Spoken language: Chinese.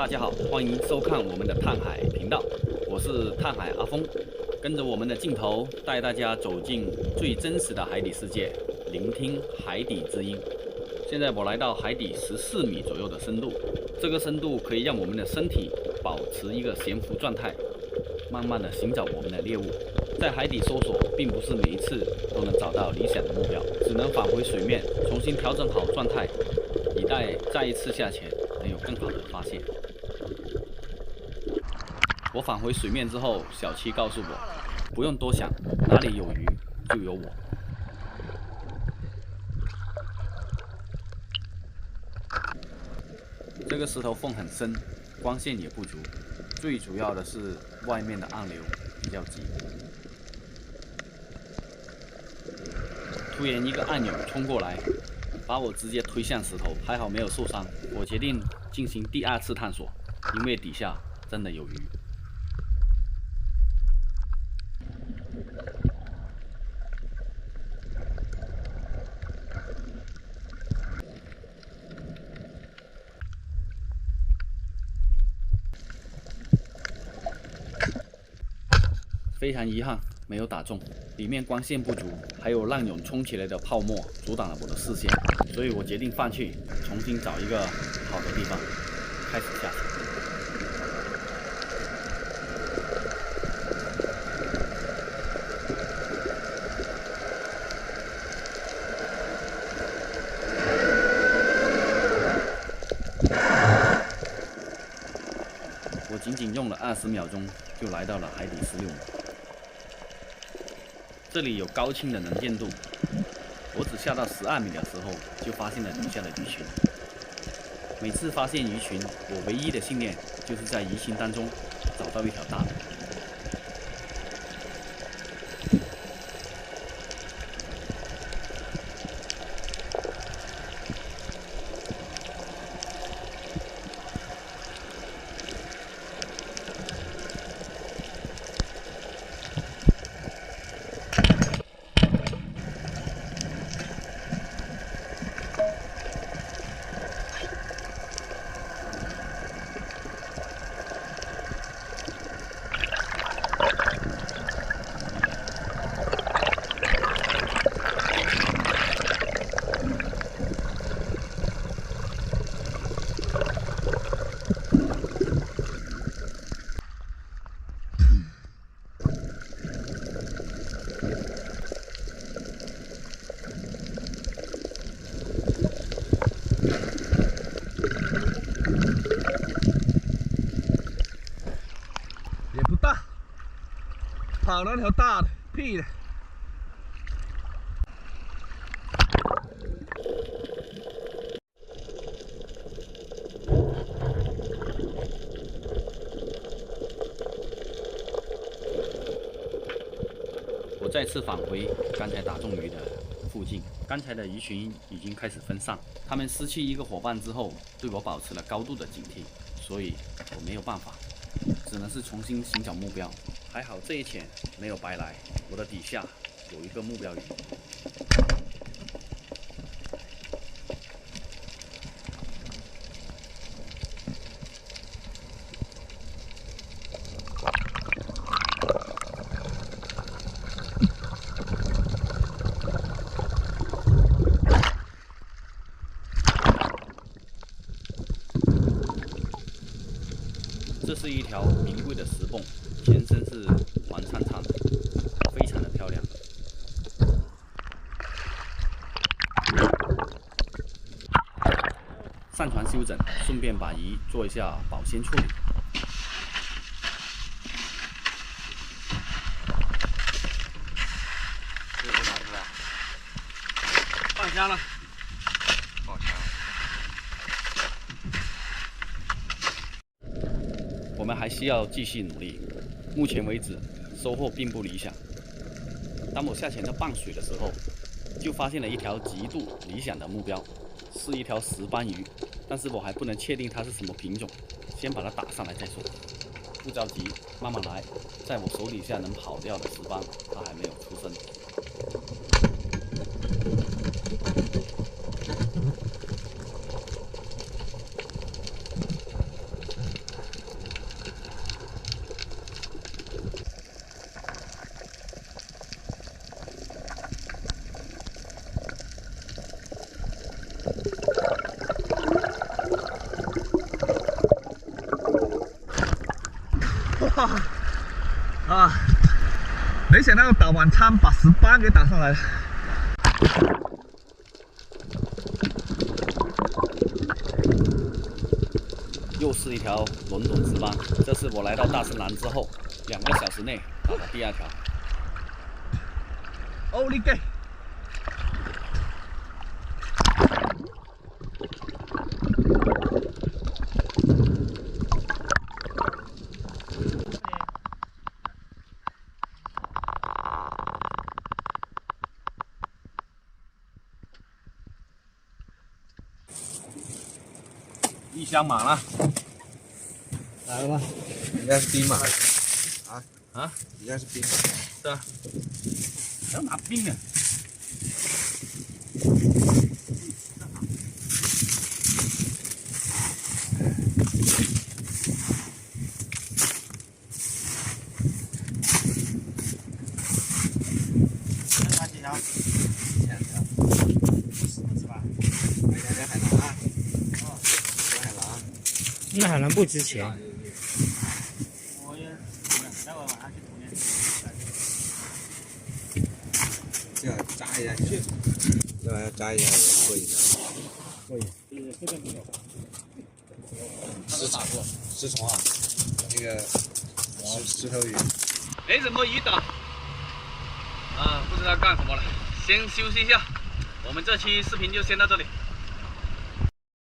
大家好，欢迎收看我们的探海频道，我是探海阿峰，跟着我们的镜头带大家走进最真实的海底世界，聆听海底之音。现在我来到海底14米左右的深度，这个深度可以让我们的身体保持一个悬浮状态，慢慢的寻找我们的猎物。在海底搜索，并不是每一次都能找到理想的目标，只能返回水面，重新调整好状态，以待再一次下潜能有更好的发现。我返回水面之后，小七告诉我，不用多想，哪里有鱼就有我。这个石头缝很深，光线也不足，最主要的是外面的暗流比较急。突然一个暗涌冲过来，把我直接推向石头，还好没有受伤。我决定进行第二次探索，因为底下真的有鱼。非常遗憾，没有打中，里面光线不足，还有浪涌冲起来的泡沫阻挡了我的视线，所以我决定放弃，重新找一个好的地方开始下潜。我仅仅用了20秒钟就来到了海底16米。这里有高清的能见度，我只下到12米的时候，就发现了底下的鱼群。每次发现鱼群，我唯一的信念就是在鱼群当中找到一条大的。也不大，跑那条大的，屁的。我再次返回刚才打中鱼的附近，刚才的鱼群已经开始分散，它们失去一个伙伴之后，对我保持了高度的警惕，所以我没有办法，只能是重新寻找目标。还好这一潜没有白来，我的底下有一个目标鱼。这是一条名贵的石泵，全身是黄灿灿的，非常的漂亮。上船休整，顺便把鱼做一下保鲜处理。这个拿出来，放香了，放香。我们还需要继续努力。目前为止，收获并不理想。当我下潜到半水的时候，就发现了一条极度理想的目标，是一条石斑鱼，但是我还不能确定它是什么品种，先把它打上来再说。不着急，慢慢来。在我手底下能跑掉的石斑，它还没有出生。啊！没想到打晚餐把18给打上来了。又是一条伦敦之斑，这是我来到大森南之后2个小时内打的第2条。哦，你给！一箱满了，来了吗？应该是冰嘛？啊，应该是冰。是啊，还要拿冰呢。拿几条？2条。是吧？2条海南啊。哦，海南。那海南不值钱。我也待会晚上去涂面。这个炸一下去，这玩意炸一下也过瘾的。过瘾。就是这个没有。是打过。石虫啊，那个石头鱼。没什么鱼打，不知道干什么了，先休息一下。我们这期视频就先到这里。